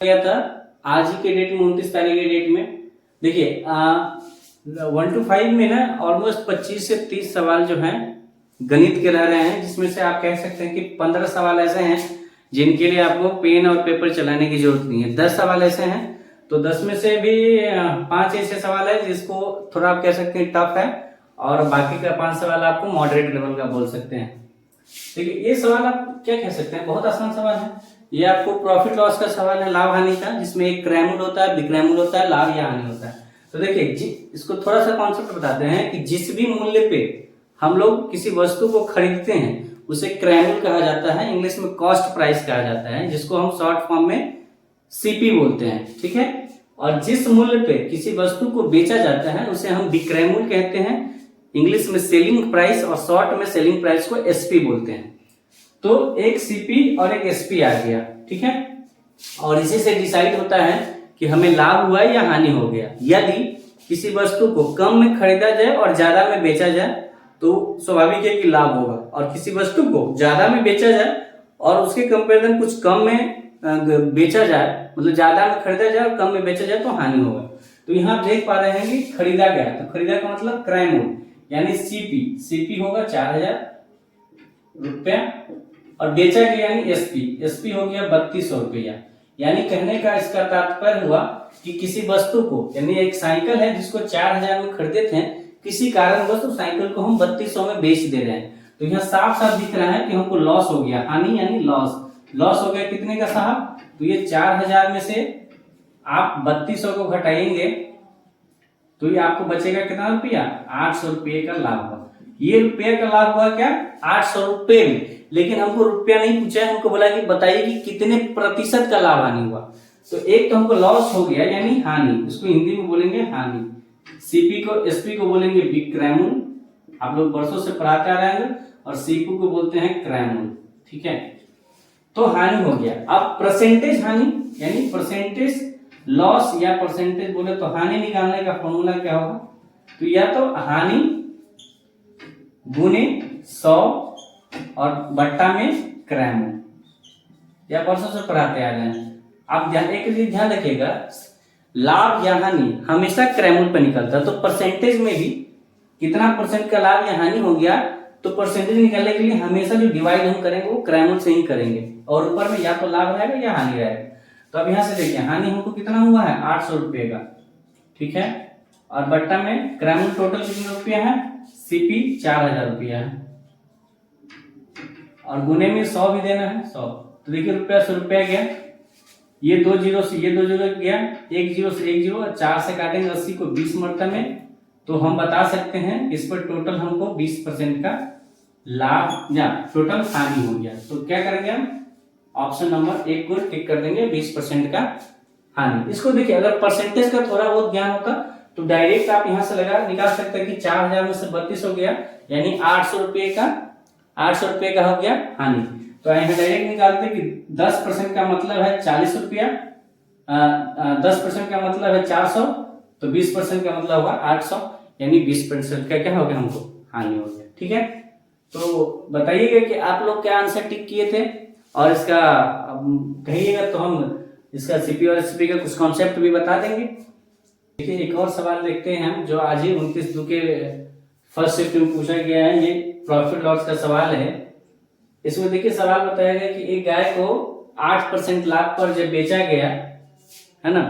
गया था आज ही के डेट में 29 तारीख के डेट में। देखिए 1 to 5 में ना ऑलमोस्ट 25 से 30 सवाल जो हैं गणित के रह रहे हैं, जिसमें से आप कह सकते हैं कि 15 सवाल ऐसे हैं जिनके लिए आपको पेन और पेपर चलाने की जरूरत नहीं है। 10 सवाल ऐसे हैं, तो 10 में से भी 5 ऐसे सवाल है जिसको थोड़ा आप कह सकते हैं टफ है, और बाकी का 5 सवाल आपको मॉडरेट लेवल का बोल सकते हैं। देखिए ये सवाल आप क्या कह सकते हैं, बहुत आसान सवाल है। ये आपको प्रॉफिट लॉस का सवाल है, लाभ हानि का, जिसमें एक क्रय मूल्य होता है, विक्रय मूल्य होता है, लाभ या हानि होता है। तो देखिए इसको थोड़ा सा कॉन्सेप्ट बताते हैं कि जिस भी मूल्य पे हम लोग किसी वस्तु को खरीदते हैं उसे क्रय मूल्य कहा जाता है, इंग्लिश में कॉस्ट प्राइस कहा जाता है, जिसको हम शॉर्ट फॉर्म में सीपी बोलते हैं, ठीक है। और जिस मूल्य पे किसी वस्तु को बेचा जाता है उसे हम विक्रय मूल्य कहते हैं, इंग्लिश में सेलिंग प्राइस, और शॉर्ट में सेलिंग प्राइस को एसपी बोलते हैं। तो एक सीपी और एक एसपी आ गया, ठीक है। और इसी से डिसाइड होता है कि हमें लाभ हुआ या हानि हो गया। यदि किसी वस्तु को कम में खरीदा जाए और ज्यादा में बेचा जाए तो स्वाभाविक है कि लाभ होगा, और किसी वस्तु को ज्यादा में बेचा जाए और उसके कंपेरिजन कुछ कम में बेचा जाए, मतलब ज्यादा में खरीदा जाए और कम में बेचा जाए, तो हानि होगा। तो यहाँ आप देख पा रहे हैं कि खरीदा गया, तो खरीदा का मतलब क्रय मूल्य यानी सीपी, सीपी होगा 4000 रुपया, और बेचा गया यानी एसपी, एसपी हो गया 3200 रुपया। यानी कहने का इसका तात्पर्य हुआ कि किसी वस्तु को, यानी एक साइकिल है जिसको 4000 में खरीदे थे, किसी कारणवश उस साइकिल को हम 3200 में बेच दे रहे हैं। तो यहाँ साफ साफ दिख रहा है कि हमको लॉस हो गया, हानि यानी लॉस। लॉस हो गया कितने का साहब, तो ये 4000 में से आप 3200 को घटाएंगे तो ये आपको बचेगा कितना रुपया, 800 रुपये का लाभ हुआ। ये रुपये का लाभ हुआ क्या, 800 रुपये में। लेकिन हमको रुपया नहीं पूछा है, हमको बोला कि बताइए कि कितने प्रतिशत का लाभ हानि हुआ। तो एक तो हमको लॉस हो गया यानी हानि, उसको हिंदी में बोलेंगे हानि। सीपी को, एसपी को बोलेंगे विक्रय मूल्य, आप लोग वर्षों से पढ़ाते आ रहे हैं, और सीपी को बोलते हैं क्रय मूल्य, ठीक है। तो हानि हो गया। अब परसेंटेज हानि यानी परसेंटेज लॉस या परसेंटेज बोले तो हानि निकालने का फॉर्मूला क्या होगा, तो या तो हानि गुने 100 और बट्टा में क्रय मूल्य, या वर्षों से पढ़ाते आ रहे हैं। आप एक चीज ध्यान रखिएगा, लाभ या हानि हमेशा क्रय मूल्य पर निकलता है। तो परसेंटेज में भी कितना परसेंट का लाभ या हानि हो गया, तो परसेंटेज निकालने के लिए हमेशा जो डिवाइड हम करेंगे वो क्रय मूल्य से ही करेंगे, और ऊपर में या तो लाभ रहेगा या हानि रहेगा। तो अब यहां से देखिए हानि हमको कितना हुआ है, 800 रुपये का, ठीक है। और बट्टा में क्रय मूल्य टोटल कितने रुपया है, सीपी 4000 रुपया है, और गुने में 100 भी देना है, 100। तो देखिए रुपया 100 रुपया गया, ये 2 जीरो से ये 2 जीरो गया, 1 जीरो से 1 जीरो, 4 से काटेंगे 80 को 20 मरतबे में, तो हम बता सकते हैं इस पर टोटल हमको 20% का लाभ या टोटल हानि हो गया। तो क्या करेंगे हम, ऑप्शन नंबर 1 को टिक कर देंगे, 20% का हानि। इसको देखिए अगर परसेंटेज का थोड़ा बहुत ज्ञान होता तो डायरेक्ट आप यहां से लगा निकाल सकते हैं कि 4000 में से 32 हो गया यानी 800 रुपये का, 800 रुपये का हो गया हानि। तो यहाँ डायरेक्ट निकालते कि 10% का मतलब है 40 रुपया, 10% का मतलब है 400, तो 20% का मतलब होगा 800, यानी 20% का क्या हो गया, हमको हानि हो गया, ठीक है। तो बताइएगा कि आप लोग क्या आंसर टिक किए थे, और इसका कहिएगा तो हम इसका सीपी और एसपी का कुछ कॉन्सेप्ट भी बता देंगे। देखिए एक और सवाल देखते हैं हम, जो आज ही 29/2 के फर्स्ट शिफ्ट में पूछा गया है। ये प्रॉफिट लॉस का सवाल है। इसमें देखिए सवाल बताया गया कि एक गाय को 8% लाभ पर जब बेचा गया है ना,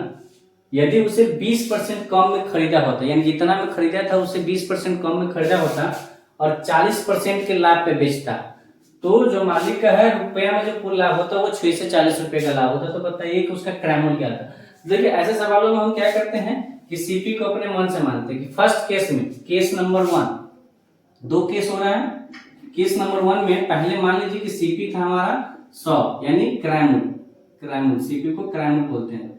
यदि उसे 20% कम में खरीदा होता, यानी जितना में खरीदा था उससे 20% कम में खरीदा होता और 40% के लाभ पे बेचता, तो जो मालिक का है रुपया में जो कुल लाभ होता है वो 6 से 40 रुपए का लाभ होता। तो बताइए कि उसका क्रय मूल्य क्या था। देखिए ऐसे सवालों में हम क्या करते हैं कि सीपी को अपने मन से मानते हैं कि फर्स्ट केस में, केस नंबर 1, 2 केस हो रहा है। केस नंबर 1 में पहले मान लीजिए कि सीपी था हमारा 100 यानी क्रय मूल्य, क्रय मूल्य सीपी को क्रय मूल्य बोलते हैं।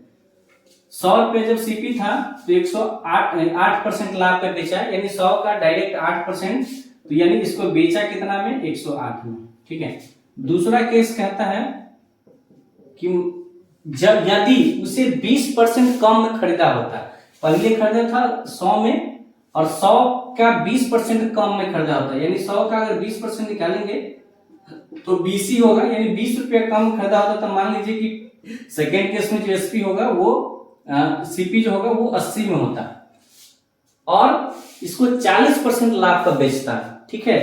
100 रुपये जब सीपी था तो 108% लाभ पे बेचा, यानी 100 का डायरेक्ट 8%, तो यानी इसको बेचा कितना में, 108 में, ठीक है। दूसरा केस कहता है कि जब यदि उसे 20% कम में खरीदा होता, पहले खरीदा था 100 में और 100 का 20% कम में खरीदा होता, यानी 100 का अगर 20% निकालेंगे तो 20 ही होगा, यानी 20 रुपया कम खरीदा होता। तो मान लीजिए कि सेकेंड केस में जो एसपी होगा वो सीपी जो होगा वो 80 में होता है और इसको 40% लाभ पर बेचता है। ठीक है,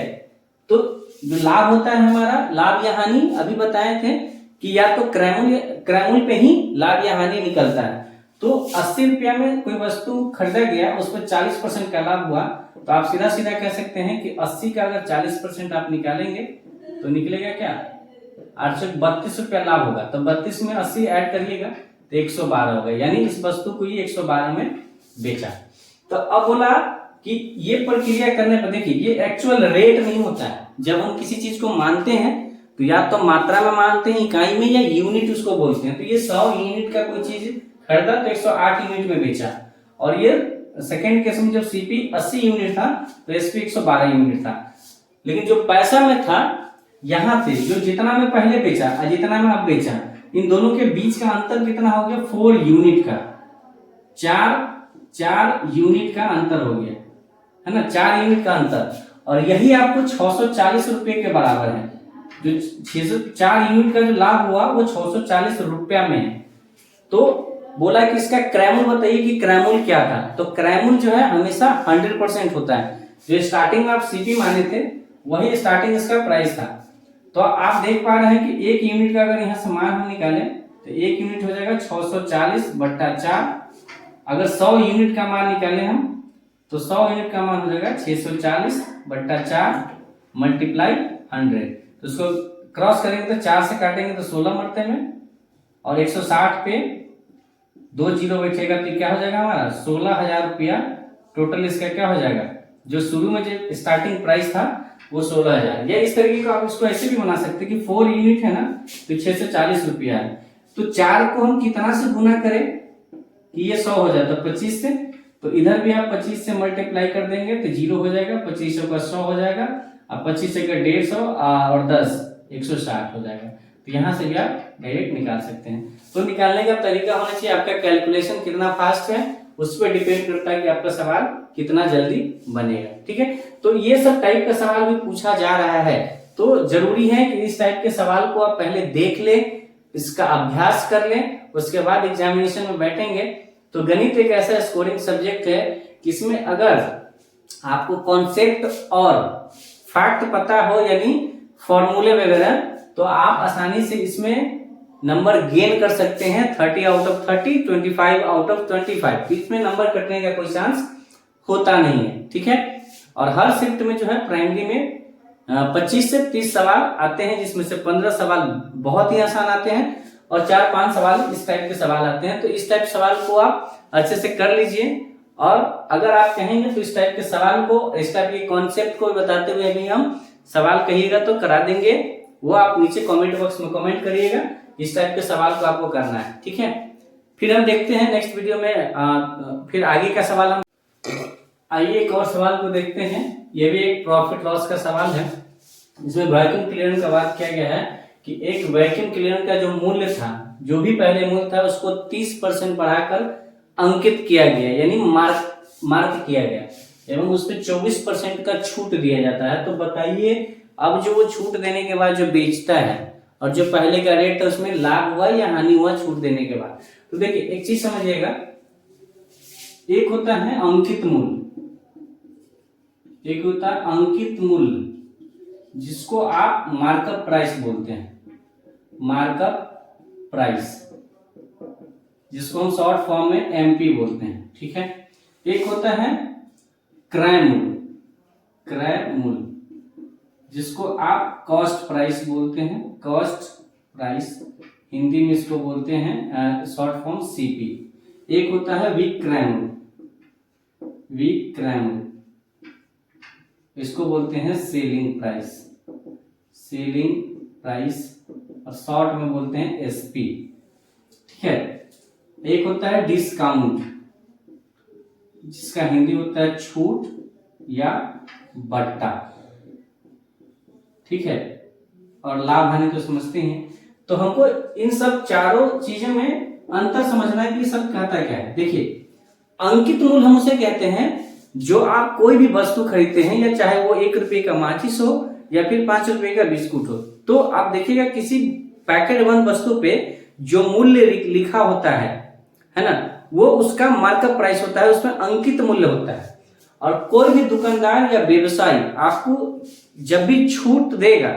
तो जो लाभ होता है हमारा, लाभ या हानि अभी बताए थे कि या तो क्रैमुल पे ही लाभ या हानि निकलता है। तो 80 रुपया में कोई वस्तु खरीदा गया, उस पर 40% का लाभ हुआ, तो आप सीधा सीधा कह सकते हैं कि 80 का अगर 40% आप निकालेंगे तो निकलेगा क्या, 832 रुपया लाभ होगा। तो 32 में 80 ऐड करिएगा तो 112 होगा, यानी इस वस्तु को ये 112 में बेचा। तो अब बोला कि ये प्रक्रिया करने पर देखिए ये एक्चुअल रेट नहीं होता है। जब हम किसी चीज को मानते हैं तो या तो मात्रा में मानते हैं, इकाई में, या यूनिट उसको बोलते हैं। तो ये 100 यूनिट का कोई चीज खरीदा तो 108 यूनिट में बेचा, और ये सेकेंड केस में जब सीपी 80 यूनिट था तो एसपी 112 यूनिट था। लेकिन जो पैसा में था यहां से जो जितना में पहले बेचा और जितना में अब बेचा, इन दोनों के बीच का अंतर कितना हो गया, 4 यूनिट का, 4 यूनिट का अंतर हो गया है ना, 4 यूनिट का अंतर। और यही आपको 640 रुपए के बराबर है। जो 604 यूनिट का जो लाभ हुआ वो 640 रुपया में है। तो बोला कि इसका क्रैमुल बताइए कि क्रैमुल क्या था। तो क्रैमुल जो है हमेशा 100% होता है। जो स्टार्टिंग में आप सीपी माने थे वही स्टार्टिंग इसका प्राइस था। तो आप देख पा रहे हैं कि 1 यूनिट का अगर यहाँ से मान हम निकालें तो 1 यूनिट हो जाएगा 640 बट्टा 4। अगर 100 यूनिट का मान निकालें हम तो 100 यूनिट का मान हो जाएगा 640 बट्टा 4 मल्टीप्लाई 100। तो उसको क्रॉस करेंगे तो 4 से काटेंगे तो 16 मरते में, और 160 पे 2 जीरो बैठेगा तो क्या हो जाएगा हमारा 16,000 रुपया टोटल इसका क्या हो जाएगा। जो शुरू में जो स्टार्टिंग प्राइस था वो 16,000। या इस तरीके को आप इसको ऐसे भी बना सकते हैं कि 4 यूनिट है ना तो 640 रुपया है। तो 4 को हम कितना से गुना करें कि ये 100 हो जाए, तो 25 से। तो इधर भी आप 25 से मल्टीप्लाई कर देंगे तो 0 हो जाएगा, 25 का 100 हो जाएगा, और 25 का 150 और 10 160 हो जाएगा। तो यहाँ से भी आप डायरेक्ट निकाल सकते हैं। तो निकालने का तरीका होना चाहिए, आपका कैलकुलेशन कितना फास्ट है उस पर डिपेंड करता है कि आपका सवाल कितना जल्दी बनेगा। ठीक है, तो ये सब टाइप का सवाल भी पूछा जा रहा है। तो जरूरी है कि इस टाइप के सवाल को आप पहले देख ले, इसका अभ्यास कर लें, उसके बाद एग्जामिनेशन में बैठेंगे। तो गणित एक ऐसा स्कोरिंग सब्जेक्ट है कि इसमें अगर आपको कॉन्सेप्ट और फैक्ट पता हो, यानी फॉर्मूले वगैरह, तो आप आसानी से इसमें नंबर गेन कर सकते हैं। 30 आउट ऑफ 30, 25 आउट ऑफ 25। इसमें नंबर कटने का कोई चांस होता नहीं है। ठीक है, और हर शिफ्ट में जो है प्राइमरी में 25 से 30 सवाल आते हैं, जिसमें से 15 सवाल बहुत ही आसान आते हैं और 4-5 सवाल इस टाइप के सवाल आते हैं। तो इस टाइप सवाल को आप अच्छे से कर लीजिए, और अगर आप कहेंगे तो इस टाइप के सवाल को, इस टाइप के कॉन्सेप्ट को बताते हुए भी हम सवाल कहिएगा तो करा देंगे। वो आप नीचे कमेंट बॉक्स में कमेंट करिएगा, इस टाइप के सवाल को आपको करना है। ठीक है, फिर हम देखते हैं नेक्स्ट वीडियो में फिर आगे का सवाल। हम आइए एक और सवाल को देखते हैं। ये भी एक प्रॉफिट लॉस का सवाल है, जिसमें वैक्यूम क्लीयरेंस का बात किया गया है कि एक वैक्यूम क्लीनर का जो मूल्य था, जो भी पहले मूल्य था, उसको 30% बढ़ाकर अंकित किया गया, यानी मार्क किया गया, एवं उस पर 24% का छूट दिया जाता है। तो बताइए अब जो वो छूट देने के बाद जो बेचता है और जो पहले का रेट था उसमें लाभ हुआ या हानि हुआ छूट देने के बाद। तो देखिए एक चीज समझिएगा, एक होता है अंकित मूल्य, एक होता है अंकित मूल्य जिसको आप मार्कअप प्राइस बोलते हैं, मार्कअप प्राइस, जिसको हम शॉर्ट फॉर्म में एमपी बोलते हैं। ठीक है, एक होता है क्रय मूल्य, क्रय मूल्य जिसको आप कॉस्ट प्राइस बोलते हैं, कॉस्ट प्राइस, हिंदी में इसको बोलते हैं शॉर्ट फॉर्म सीपी। एक होता है विक्रय मूल्य, विक्रय मूल्य, इसको बोलते हैं सेलिंग प्राइस, सेलिंग प्राइस, और शॉर्ट में बोलते हैं एसपी। ठीक है, एक होता है डिस्काउंट, जिसका हिंदी होता है छूट या बट्टा। ठीक है, और लाभ हानि तो समझते हैं। तो हमको इन सब चारों चीजों में अंतर समझना है कि सब कहता क्या है। देखिए अंकित मूल्य हम उसे कहते हैं जो आप कोई भी वस्तु खरीदते हैं, या चाहे वो 1 रुपए का माचिस हो या फिर 5 रुपए का बिस्कुट हो, तो आप देखिएगा किसी पैकेट बंद वस्तु पे जो मूल्य लिखा होता है ना, वो उसका मार्कअप प्राइस होता है, उसमें अंकित मूल्य होता है। और कोई भी दुकानदार या व्यवसायी आपको जब भी छूट देगा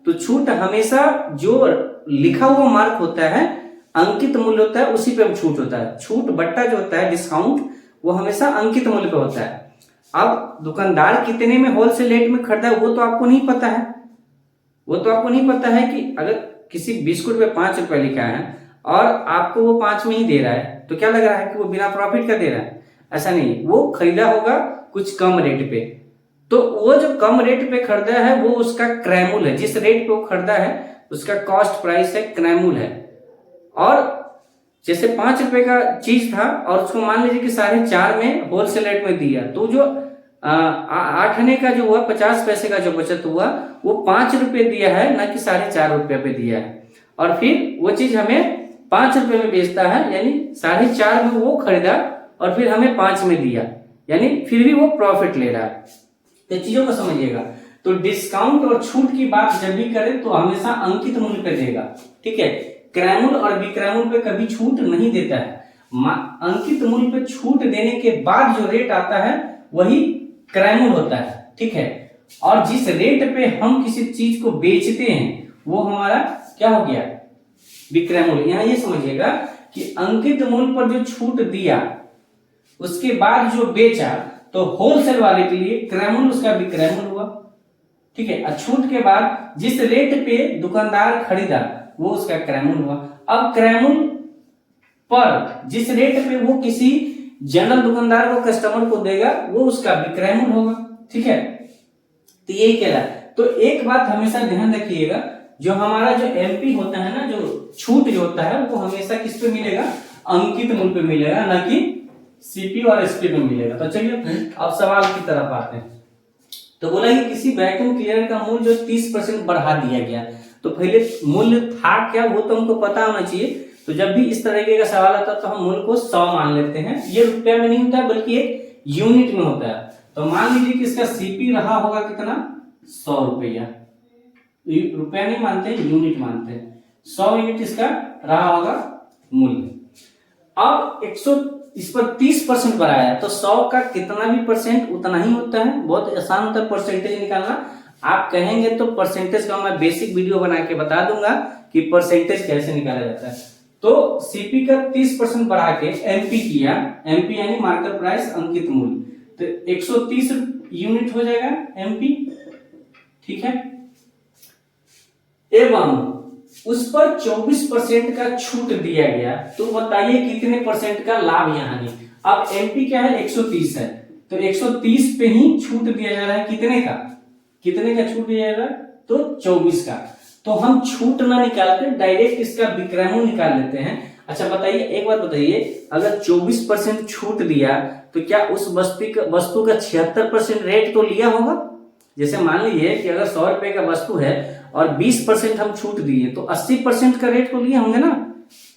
तो छूट हमेशा जो लिखा हुआ मार्क होता है, अंकित मूल्य होता है, उसी पे छूट होता है। छूट बट्टा जो होता है डिस्काउंट, वो हमेशा अंकित मूल्य पे होता है। अब दुकानदार कितने में होलसेल रेट में खरीदा है वो तो आपको नहीं पता है। वो तो आपको नहीं पता है कि अगर किसी बिस्कुट पे 5 रुपए लिखा है और आपको वो 5 में ही दे रहा है तो क्या लग रहा है कि वो बिना प्रॉफिट का दे रहा है? ऐसा नहीं, वो खरीदा होगा कुछ कम रेट पे। तो वो जो कम रेट पे खरीदा है वो उसका क्रय मूल्य है, जिस रेट पे वो खरीदा है उसका कॉस्ट प्राइस है, क्रय मूल्य है। और जैसे 5 रुपए का चीज था और उसको मान लीजिए कि 4.5 में होलसेल रेट में दिया, तो जो 8 आने का जो हुआ 50 पैसे का जो बचत हुआ वो 5 रुपए दिया है, ना कि 4.5 रुपए पे दिया है। और फिर वो चीज हमें 5 रुपए में बेचता है, यानी 4.5 में वो खरीदा और फिर हमें 5 में दिया, यानी फिर भी वो प्रॉफिट ले रहा है। तो चीजों को समझिएगा। तो डिस्काउंट और छूट की बात जब भी करें तो हमेशा अंकित मूल्य पे देगा, ठीक है। क्रय मूल्य और विक्रय मूल्य पे कभी छूट नहीं देता है। अंकित मूल्य पे छूट देने के बाद जो रेट आता है वही क्रय मूल्य होता है, ठीक है। और जिस रेट पे हम किसी चीज को बेचते हैं वो हमारा क्या हो गया, विक्रय मूल्य। यहां ये समझिएगा कि अंकित मूल्य पर जो छूट दिया उसके बाद जो बेचा तो होलसेल वाले के लिए क्रय मूल्य उसका विक्रय मूल्य हुआ, ठीक है। और छूट के बाद जिस रेट पे दुकानदार खरीदा वो उसका क्रय मूल्य हुआ। अब क्रय मूल्य पर जिस रेट पे वो किसी जनरल दुकानदार को कस्टमर को देगा वो उसका विक्रय मूल्य होगा, ठीक है। तो यही कहला। तो एक बात हमेशा ध्यान रखिएगा, जो हमारा जो एमपी होता है ना, जो छूट जो होता है वो हमेशा किस पे मिलेगा, अंकित मूल्य पे मिलेगा, ना कि सीपी और एसपी पे मिलेगा। तो चलिए अब सवाल की तरफ आते हैं। तो बोला कि किसी वैक्यूम क्लीनर का मूल्य जो 30% बढ़ा दिया गया, तो पहले मूल्य था क्या वो तो हमको पता होना चाहिए। तो जब भी इस तरीके का सवाल आता है तो हम मूल्य को 100 मान लेते हैं। ये रुपया में नहीं होता है बल्कि एक यूनिट में होता है। तो मान लीजिए कि इसका सीपी रहा होगा कितना, 100 रुपया। रुपया नहीं मानते, यूनिट मानते हैं। 100 यूनिट इसका रहा होगा मूल्य। अब इस पर 30% बढ़ाया तो 100 का कितना भी परसेंट उतना ही होता है। बहुत आसान होता है परसेंटेज निकालना। आप कहेंगे तो परसेंटेज का मैं बेसिक वीडियो बना के बता दूंगा कि परसेंटेज कैसे निकाला जाता है। तो सीपी का 30% बढ़ा के एमपी किया, एमपी यानी मार्केट प्राइस अंकित मूल्य, तो 130 यूनिट हो जाएगा एमपी, ठीक है। एवं उस पर 24% का छूट दिया गया, तो बताइए कितने परसेंट का लाभ यहाँ है। अब एमपी क्या है, 130 है, तो 130 पे ही छूट दिया जा रहा है। कितने का छूट दिया जा रहा है, तो 24 का। तो हम छूट ना निकाल कर डायरेक्ट इसका विक्रय मूल्य निकाल लेते हैं। अच्छा बताइए, एक बात बताइए, अगर 24% छूट दिया तो क्या उस वस्तु का 76% रेट तो लिया होगा। जैसे मान लीजिए कि अगर 100 रुपए का वस्तु है और 20% हम छूट दिए तो 80% का रेट को लिए होंगे ना।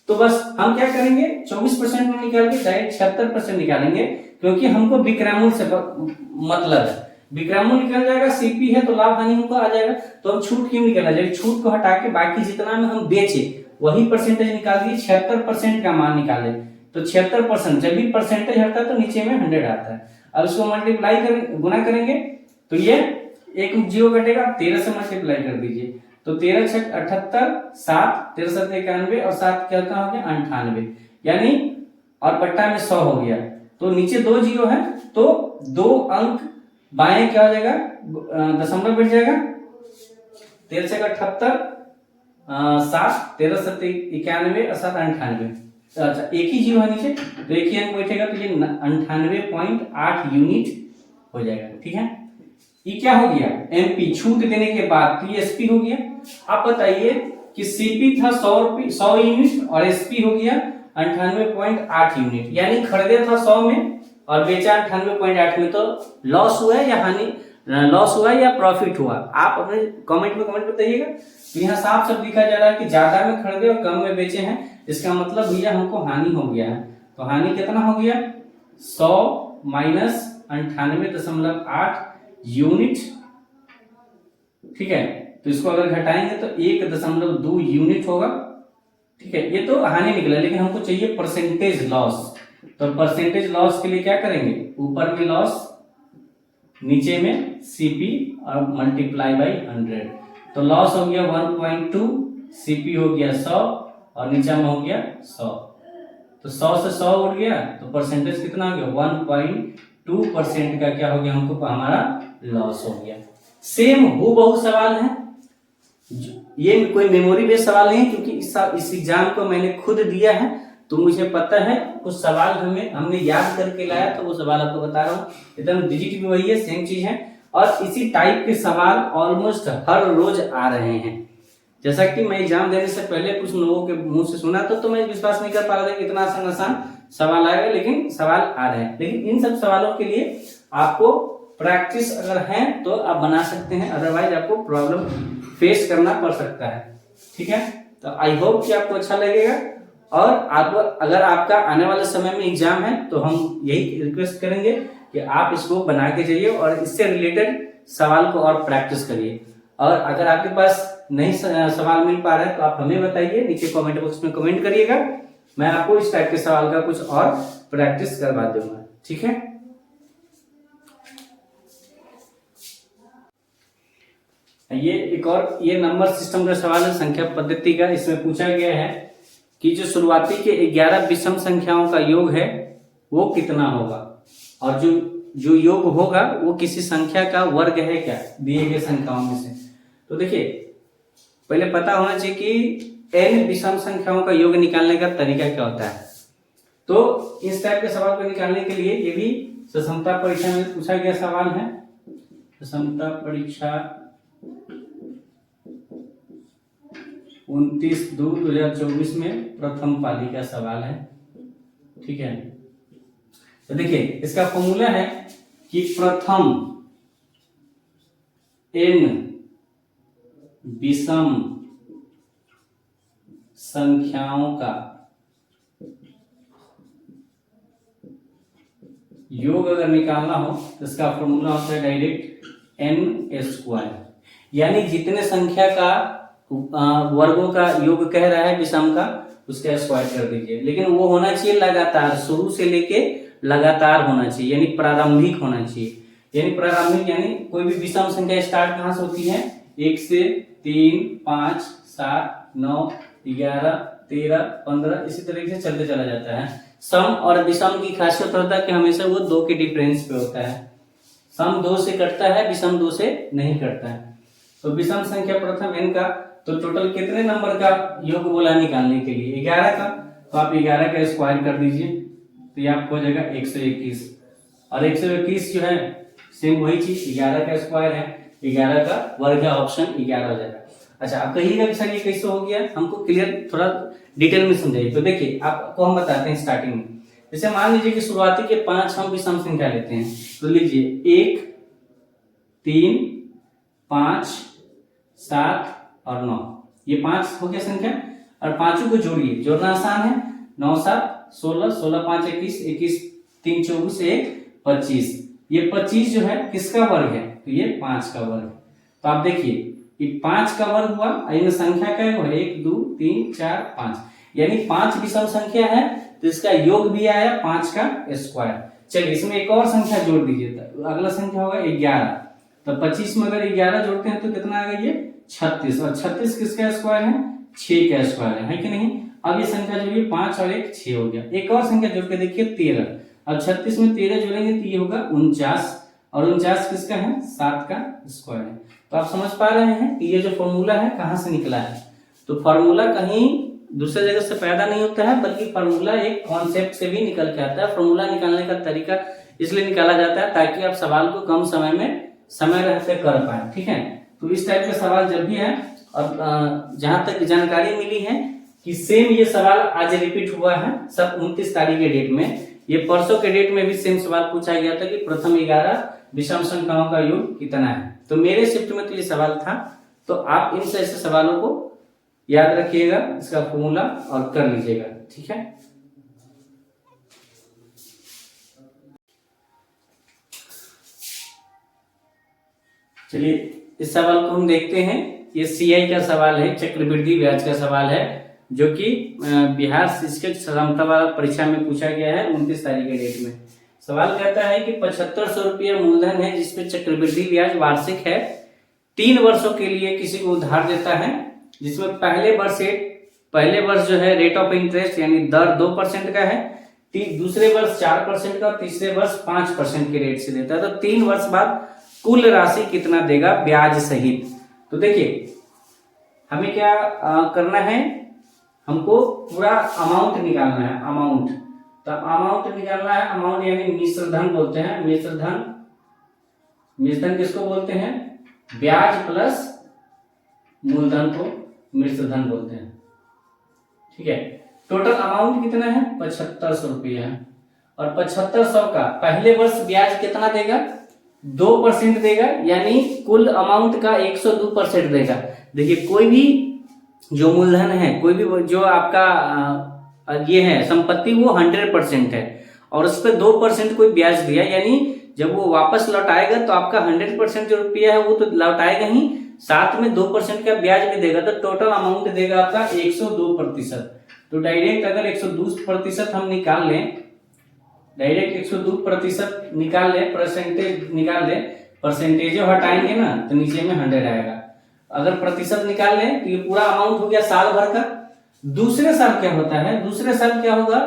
तो बस हम क्या करेंगे, 24% में निकाल के डायरेक्ट 76% निकालेंगे, क्योंकि हमको विक्रय मूल्य से मतलब है। विक्रय मूल्य निकल जाएगा, सीपी है तो लाभ हानि हमको आ जाएगा। तो हम छूट क्यों निकालना चाहिए, छूट को हटा के बाकी जितना में हम बेचे वही परसेंटेज निकाल दिए, 76% का मान निकाले। तो 76% जब भी परसेंटेज हटता है तो नीचे में 100 आता है। अब इसको मल्टीप्लाई करेंगे, गुना करेंगे तो ये एक जीरो कटेगा, 13 से मल्टीप्लाई कर दीजिए तो 13 छक 78, 7 13 7 91 और 7 क्या हो गया 98, यानी और बट्टा में 100 हो गया। तो नीचे 2 जीरो है तो 2 अंक बाएं क्या हो जाएगा, दशमलव बैठ जाएगा। 13 से 78, 7 13 7 91 और 7 98। अच्छा एक ही जीरो है नीचे तो एक ही अंक बैठेगा, तो ये 98.8 यूनिट हो जाएगा, ठीक है। ये क्या हो गया, एमपी छूट देने के बाद पीएसपी हो गया। आप बताइए कि सीपी था 100 यूनिट और एसपी हो गया 98.8 यूनिट, यानी खरीदे था 100 में और बेचा 98.8 में। तो लॉस हुआ है या हानि, लॉस हुआ है या प्रॉफिट हुआ, आप अपने कमेंट में बताइएगा। तो यहाँ साफ साफ दिखा जा रहा है कि ज्यादा में खरीदे और कम में बेचे हैं, इसका मतलब भैया हमको हानि हो गया है। तो हानि कितना हो गया, 100 माइनस 98.8 यूनिट, ठीक है। तो इसको अगर घटाएंगे तो 1.2 यूनिट होगा, ठीक है, ये तो हानि निकला, लेकिन हमको चाहिए परसेंटेज लॉस। तो परसेंटेज लॉस के लिए क्या करेंगे, ऊपर में लॉस, नीचे में सीपी और मल्टीप्लाई बाई 100। तो लॉस हो गया 1.2, सीपी हो गया 100 और नीचे में हो गया 100। तो 100 से 100 उठ गया तो परसेंटेज कितना हो गया, 1.2% का क्या हो गया, हमको हमारा लॉस हो गया। सेम हूबहू सवाल है, ये कोई मेमोरी बेस्ड सवाल नहीं है, क्योंकि इस एग्जाम को मैंने खुद दिया है, तो मुझे पता है कुछ सवाल हमने याद करके लाया, तो वो सवाल आपको बता रहा हूँ। एकदम डिजिट भी वही है, सेम चीज है, और इसी टाइप के सवाल ऑलमोस्ट हर रोज आ रहे हैं। जैसा कि मैं एग्जाम देने से पहले कुछ लोगों के मुंह से सुना तो मैं विश्वास नहीं कर पा रहा था कि इतना आसान आसान सवाल आएगा, लेकिन सवाल आ रहे हैं। लेकिन इन सब सवालों के लिए आपको प्रैक्टिस अगर है तो आप बना सकते हैं, अदरवाइज आपको प्रॉब्लम फेस करना पड़ सकता है। ठीक है, तो आई होप कि आपको अच्छा लगेगा, और आप अगर आपका आने वाले समय में एग्जाम है तो हम यही रिक्वेस्ट करेंगे कि आप इसको बना के जाइए और इससे रिलेटेड सवाल को और प्रैक्टिस करिए। और अगर आपके पास नहीं सवाल मिल पा रहा है तो आप हमें बताइए, नीचे कमेंट बॉक्स में कमेंट करिएगा, मैं आपको इस टाइप के सवाल का कुछ और प्रैक्टिस करवा दूंगा। ठीक है, ये एक और ये नंबर सिस्टम का सवाल है, संख्या पद्धति का। इसमें पूछा गया है कि जो शुरुआती के 11 विषम संख्याओं का योग है वो कितना होगा, और जो योग होगा वो किसी संख्या का वर्ग है क्या, दिए गए संख्याओं में से। तो देखिए, पहले पता होना चाहिए कि n विषम संख्याओं का योग निकालने का तरीका क्या होता है। तो इस टाइप के सवाल को निकालने के लिए ये भी सक्षमता परीक्षा में पूछा गया सवाल है, सक्षमता परीक्षा 29/2/2024 में प्रथम पाली का सवाल है। ठीक है, तो देखिए इसका फॉर्मूला है कि प्रथम n विषम संख्याओं का योग अगर निकालना हो तो इसका फॉर्मूला होता है डायरेक्ट n², यानी जितने संख्या का वर्गों का योग कह रहा है विषम का, उसका स्क्वायर कर दीजिए। लेकिन वो होना चाहिए लगातार, शुरू से लेके लगातार होना चाहिए, यानी प्रारंभिक होना चाहिए। यानी प्रारंभिक यानी कोई भी विषम संख्या स्टार्ट कहां से होती है, 1 से 3, 5, 7, 9, 11, 13, 15, इसी तरीके से चलते चला जाता है। सम और विषम की खासियत होता है कि हमेशा वो 2 के डिफरेंस पे होता है। सम 2 से कटता है, विषम 2 से नहीं कटता है। तो विषम संख्या प्रथम n का, तो टोटल कितने नंबर का योग बोला निकालने के लिए, 11 का। तो आप 11 का स्क्वायर कर दीजिए, तो ये आपको हो जाएगा 121, और 121 जो है सेम वही चीज 11 का स्क्वायर है, 11 का वर्ग है, ऑप्शन 11 हो जाएगा। अच्छा, आप कहिएगा कि सर ये कैसे हो गया, हमको क्लियर थोड़ा डिटेल में समझाइए। तो देखिए आपको हम बताते हैं स्टार्टिंग में। जैसे मान लीजिए कि शुरुआती के 5 हम विषम संख्या लेते हैं, तो लीजिए 1, 3, 5, 7 और 9, ये 5 हो गया संख्या, और पांचों को जोड़िए, जोड़ना आसान है। 9 7 16, 16 5 21, 21 3 24, 1 25। ये 25 जो है किसका वर्ग है, तो ये 5 का वर्ग है। तो आप देखिए ये 5 का वर्ग हुआ, इनमें संख्या क्या है, 1 2 3 4 5, यानी 5 विषम संख्या है, तो इसका योग भी आया 5 का स्क्वायर। चलिए इसमें एक और संख्या जोड़ दीजिए, तो अगला संख्या होगा 11। तो 25 में अगर 11 जोड़ते हैं तो कितना आएगा, ये 36, और 36 किसका स्क्वायर है, 6 का स्क्वायर है कि नहीं। अब ये संख्या जोड़िए, 5 और 1 6 हो गया। एक और संख्या जोड़ के देखिए 13, अब 36 में 13 जोड़ेंगे तो ये होगा 49, और 49 किसका है, 7 का स्क्वायर है। तो आप समझ पा रहे हैं कि ये जो फॉर्मूला है कहां से निकला है। तो फॉर्मूला कहीं दूसरे जगह से पैदा नहीं होता है, बल्कि फॉर्मूला एक कॉन्सेप्ट से भी निकल के आता है। फॉर्मूला निकालने का तरीका इसलिए निकाला जाता है ताकि आप सवाल को कम समय में समय रहते कर पाए। ठीक है, तो इस टाइप का सवाल जब भी है, और जहां तक जानकारी मिली है कि सेम ये सवाल आज रिपीट हुआ है, सब 29 तारीख के डेट में। ये परसों के डेट में भी सेम सवाल पूछा गया था कि प्रथम 11 विषम संख्याओं का योग कितना है। तो मेरे शिफ्ट में तो ये सवाल था, तो आप इन ऐसे सवालों को याद रखिएगा, इसका फॉर्मूला और कर लीजिएगा। ठीक है, चलिए इस सवाल को हम देखते हैं। ये सीआई का सवाल है, चक्रवृद्धि ब्याज का सवाल है। जो कि बिहार शिक्षक क्षमता वाला परीक्षा में पूछा गया है 29 तारीख के डेट में। सवाल कहता है कि 7500 रुपया मूलधन है जिसपे चक्रवृद्धि ब्याज वार्षिक है, 3 वर्षों के लिए किसी को उधार देता है, जिसमें पहले वर्ष जो है रेट ऑफ इंटरेस्ट यानी दर 2% का है, दूसरे वर्ष 4% का, तीसरे वर्ष 5% के रेट से देता है। तो 3 वर्ष बाद कुल राशि कितना देगा ब्याज सहित। तो देखिए हमें क्या करना है, हमको पूरा अमाउंट निकालना है। अमाउंट तो अमाउंट निकालना है, अमाउंट यानी मिश्र धन बोलते हैं। मिश्र धन किसको बोलते हैं? ब्याज प्लस मूलधन को मिश्र धन बोलते हैं। ठीक है, टोटल अमाउंट कितना है? 7500 रुपया है। और 7500 का पहले वर्ष ब्याज कितना देगा? 2% देगा, यानी कुल अमाउंट का 102% देगा। देखिए कोई भी जो मूलधन है, कोई भी जो आपका ये है संपत्ति, वो 100% है और उस पर 2% कोई ब्याज दिया, यानी जब वो वापस लौटाएगा तो आपका 100% जो रुपया है वो तो लौटाएगा ही, साथ में 2% का ब्याज भी देगा। तो टोटल अमाउंट देगा आपका 102%। तो डायरेक्ट अगर 102% हम निकाल लें, डायरेक्ट 102% निकाल लें, परसेंटेज निकाल लें, परसेंटेज हटाएंगे ना तो नीचे में 100 आएगा। अगर प्रतिशत निकाल लें तो ये पूरा अमाउंट हो गया साल भर का। दूसरे साल क्या होता है? दूसरे साल क्या होगा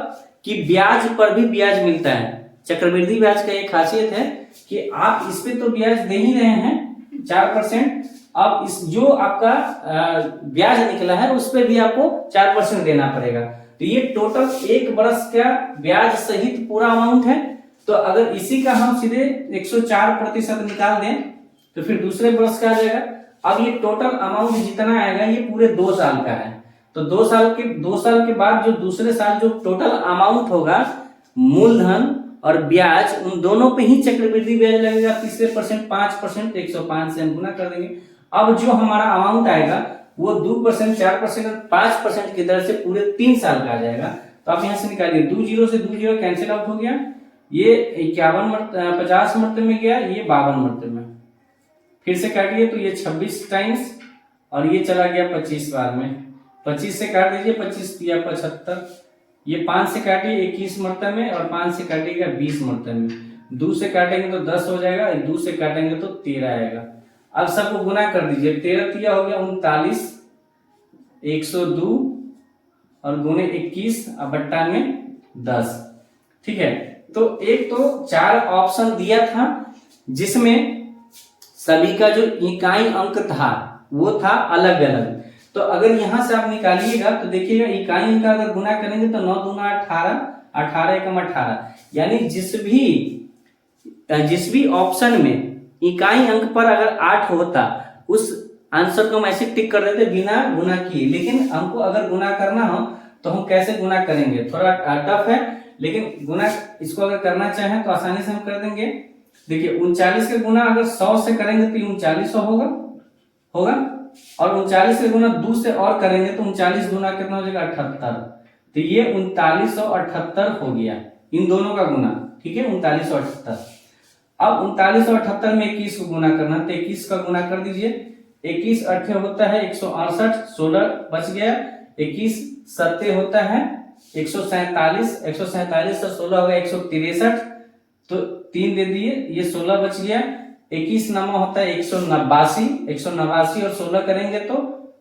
कि ब्याज पर भी ब्याज मिलता है। चक्रवृद्धि ब्याज का एक खासियत है कि आप इस पे तो ब्याज दे ही रहे हैं 4%, अब इस जो आपका ब्याज निकला है उस पे भी आपको 4% देना पड़ेगा। तो ये टोटल 1 वर्ष का ब्याज सहित पूरा अमाउंट है। तो अगर इसी का हम सीधे 104% निकाल दें तो फिर दूसरे वर्ष का आ जाएगा। अब ये टोटल अमाउंट जितना आएगा ये पूरे 2 साल का है। तो 2 साल के बाद जो दूसरे साल जो टोटल अमाउंट होगा, मूलधन और ब्याज, उन दोनों पे ही चक्रवृद्धि ब्याज लगेगा। तीसरे परसेंट 5%, 105 से हम गुना कर देंगे। अब जो हमारा अमाउंट आएगा वो 2%, 4% और 5% की दर से पूरे 3 साल का आ जाएगा। तो आप यहां से निकालिए, 2 जीरो से 2 जीरो कैंसिल आउट हो गया, ये 50 मरतबे में गया, ये 52 मरतबे में। फिर से काटिए तो ये 26 टाइम्स और ये चला गया 25 बार में। 25 से काट दीजिए, 25 दिया 75, ये 5 से काटिए 21 मरतबे में और 5 से काटिएगा 20 मरतबे में। 2 से काटेंगे तो 10 हो जाएगा, 2 से काटेंगे तो 13 आएगा। अब सबको गुना कर दीजिए, 13 तिया हो गया 39, 102 और गुने 21 और बट्टा में 10। ठीक है, तो एक तो 4 ऑप्शन दिया था जिसमें सभी का जो इकाई अंक था वो था अलग अलग। तो अगर यहां से आप निकालिएगा तो देखिएगा इकाई अंक अगर गुना करेंगे तो 9 दूना 18, 18 एकम 18, यानी जिस भी ऑप्शन में इकाई अंक पर अगर 8 होता उस आंसर को हम ऐसे टिक कर देते बिना गुना किए। लेकिन हमको अगर गुना करना हो तो हम कैसे गुना करेंगे, थोड़ा टफ है, लेकिन गुना इसको अगर करना चाहें तो आसानी से हम कर देंगे। देखिए 39 का गुना अगर 100 से करेंगे तो 3900 होगा और 39 का गुना 2 से और करेंगे तो 39 गुना कितना हो जाएगा 78। तो ये 3978 हो गया इन दोनों का गुना। ठीक है, 3978। अब 3978 में 21 को गुना करना, तो 21 का गुना कर दीजिए। 21 8 होता है 168, 16 बच गया। 21 7 होता है 147, 147 से 16 हो गया 163, तो 3 दे दिए, ये 16 बच गया। 21 नमा होता है 189, 189 और 16 करेंगे तो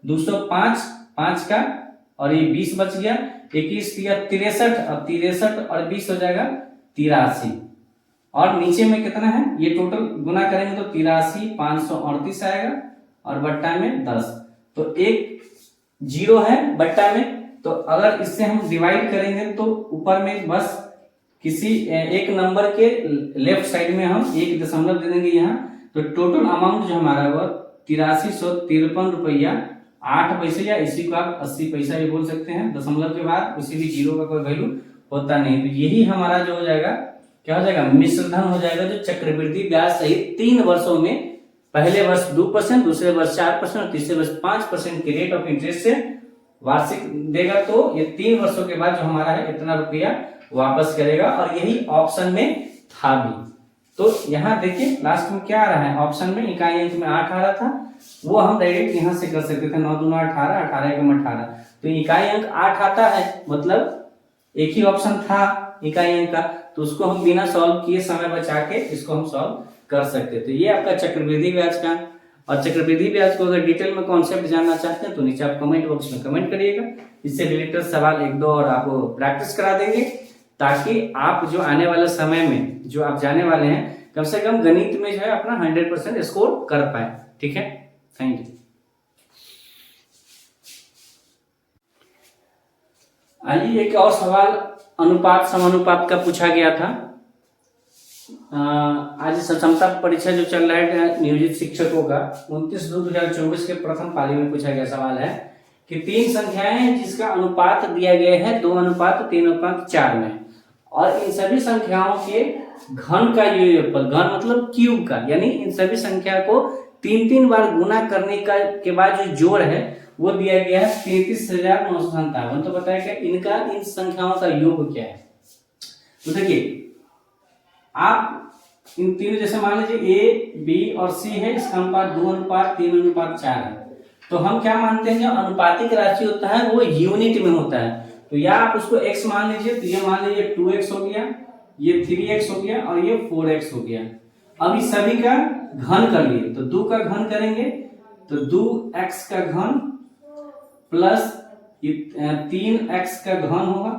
205, 5 का और ये 20 बच गया। 21 दिया 63 और 63 और 20 हो जाएगा 83। और नीचे में कितना है, ये टोटल गुना करेंगे तो 83 538 आएगा और बट्टा में 10। तो एक जीरो है बट्टा में, तो अगर इससे हम डिवाइड करेंगे तो ऊपर में बस किसी एक नंबर के लेफ्ट साइड में हम 1 दशमलव दे देंगे यहाँ। तो टोटल अमाउंट जो हमारा वो 8353 रुपया 8 पैसे, या इसी को आप 80 पैसा भी बोल सकते हैं। दशमलव के बाद किसी भी जीरो का कोई वैल्यू होता नहीं। तो यही हमारा जो हो जाएगा, क्या हो जाएगा, मिश्र धन हो जाएगा, जो चक्रवृद्धि ब्याज सहित 3 वर्षों में, पहले वर्ष 2%, दूसरे वर्ष 4% और तीसरे वर्ष 5% के रेट ऑफ इंटरेस्ट से वार्षिक देगा। तो ये 3 वर्षों के बाद जो हमारा है इतना रुपया वापस करेगा, और यही ऑप्शन में था भी। तो यहाँ देखिए लास्ट में क्या आ रहा है, ऑप्शन में इकाई अंक में 8 आ रहा था, वो हम डायरेक्ट यहाँ से कर सकते थे, 9 दूना 18, 18 एकम 18, तो इकाई अंक 8 आता है, मतलब एक ही ऑप्शन था इकाई अंक का, तो उसको हम बिना सॉल्व किए समय बचा के इसको हम सॉल्व कर सकते। तो ये आपका चक्रवृद्धि ब्याज का। और चक्रवृद्धि ब्याज को अगर डिटेल में कॉन्सेप्ट जानना चाहते हैं तो नीचे आप कमेंट बॉक्स में कमेंट करिएगा, इससे रिलेटेड सवाल एक दो और आपको प्रैक्टिस करा देंगे, ताकि आप जो आने वाले समय में जो आप जाने वाले हैं कम से कम गणित में जो है अपना 100% स्कोर कर पाए। ठीक है, थैंक यू। आइए एक और सवाल अनुपात समानुपात का पूछा गया था। आज सक्षमता परीक्षा जो चल रहा है नियोजित शिक्षकों का 29/2/2024 के प्रथम पाली में पूछा गया सवाल है कि 3 संख्याएं हैं जिसका अनुपात दिया गया है 2:3:4 में, और इन सभी संख्याओं के घन का योगफल, घन मतलब क्यूब का, यानी इन सभी संख्या को 3-3 बार गुना करने के बाद जो जोड़ है वो दिया गया है 33,957। तो बताया क्या इनका इन संख्याओं का योग क्या है। तो देखिए आप इन तीनों, जैसे मान लीजिए ए बी और सी है, इसका अनुपात 2:3:4 है, तो हम क्या मानते हैं जो अनुपातिक राशि होता है वो यूनिट में होता है, तो या आप उसको x मान लीजिए, तो ये मान लीजिए 2x हो गया, ये 3x हो गया और ये 4x हो गया। अब इस सभी का घन कर लिए, तो 2 का घन करेंगे तो 2x का घन प्लस 3x का घन होगा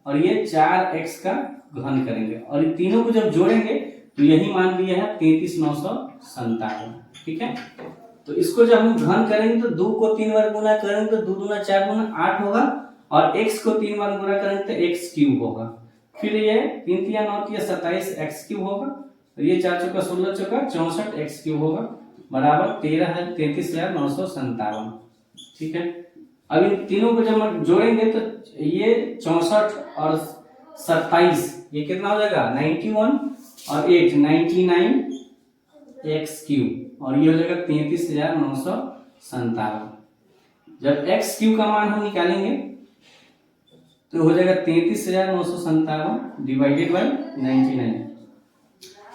और ये 4x का घन करेंगे, और इन तीनों को जब जोड़ेंगे तो यही मान लिया है 33,957। ठीक है, तो इसको जब हम घन करेंगे तो 2 को 3 बार गुना करेंगे तो 2 दूना 4 गुना 8 होगा, और x को 3 बार गुना करेंगे तो x क्यूब होगा, फिर ये 3 3 9 27 x क्यूब होगा, और ये 4 चौका 16 चौका 64 x क्यूब होगा, बराबर 33,957। ठीक है, अब इन तीनों को जब हम जोड़ेंगे तो ये 64 और 27 ये कितना हो जाएगा 91 और 8 99 एक्स क्यूब, और ये हो जाएगा 33,957। जब एक्स क्यूब का मान हम निकालेंगे तो हो जाएगा 33,957 डिवाइडेड बाई 99।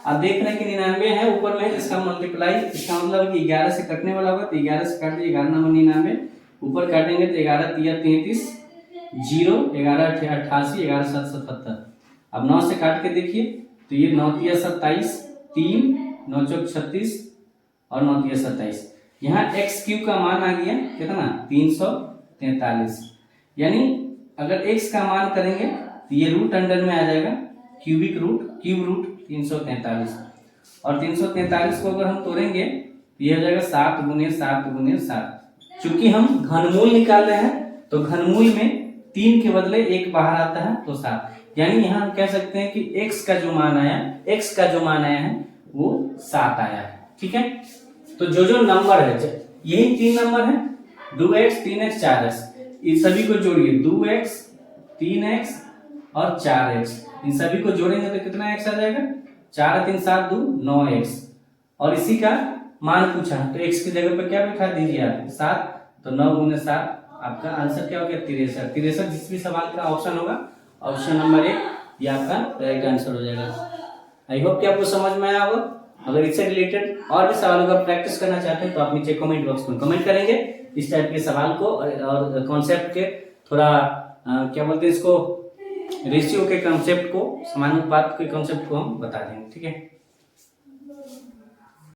अब देख रहे हैं कि 99 है ऊपर में, इसका मल्टीप्लाई, इसका मतलब कि 11 से कटने वाला होगा, तो 11 से काट दिए 11 9 99, ऊपर काटेंगे तो 11 3 33 0 11 88 11 7 77। अब 9 से काट के देखिए तो ये 9 3 27 3 9 चौक 36 और 9 3 27। यहाँ एक्स क्यूब का मान आ गया कितना 343, यानी अगर x का मान करेंगे तो ये रूट अंडर में आ जाएगा, क्यूब रूट 343, और 343 को अगर हम तोड़ेंगे तो ये हो जाएगा 7 गुने 7 गुने 7। चूंकि हम घनमूल निकाल रहे हैं तो घनमूल में 3 के बदले 1 बाहर आता है तो 7, यानी यहाँ हम कह सकते हैं कि x का जो मान आया है वो 7 आया है। ठीक है, तो जो नंबर है यही 3 नंबर है 2x 3x 4x, इन सभी को जोड़िए 2x 3x और 4x, इन सभी को जोड़ेंगे तो कितना x आ जाएगा 4 3 7 2 9x, और इसी का मान पूछा तो x की जगह पर क्या लिखा दीजिए आप 7, तो 9 गुने 7, आपका आंसर क्या हो गया 63। जिस भी सवाल का ऑप्शन होगा ऑप्शन नंबर 1 ये आपका करेक्ट आंसर हो जाएगा। आई होप कि आपको समझ में आया होगा। अगर इससे रिलेटेड और भी सवालों का प्रैक्टिस करना चाहते हैं तो आप नीचे कमेंट बॉक्स में कमेंट करेंगे, इस टाइप के सवाल को और कॉन्सेप्ट के थोड़ा क्या बोलते हैं इसको, रेशियो के कॉन्सेप्ट को, समानुपात के कॉन्सेप्ट को हम बता देंगे। ठीक है।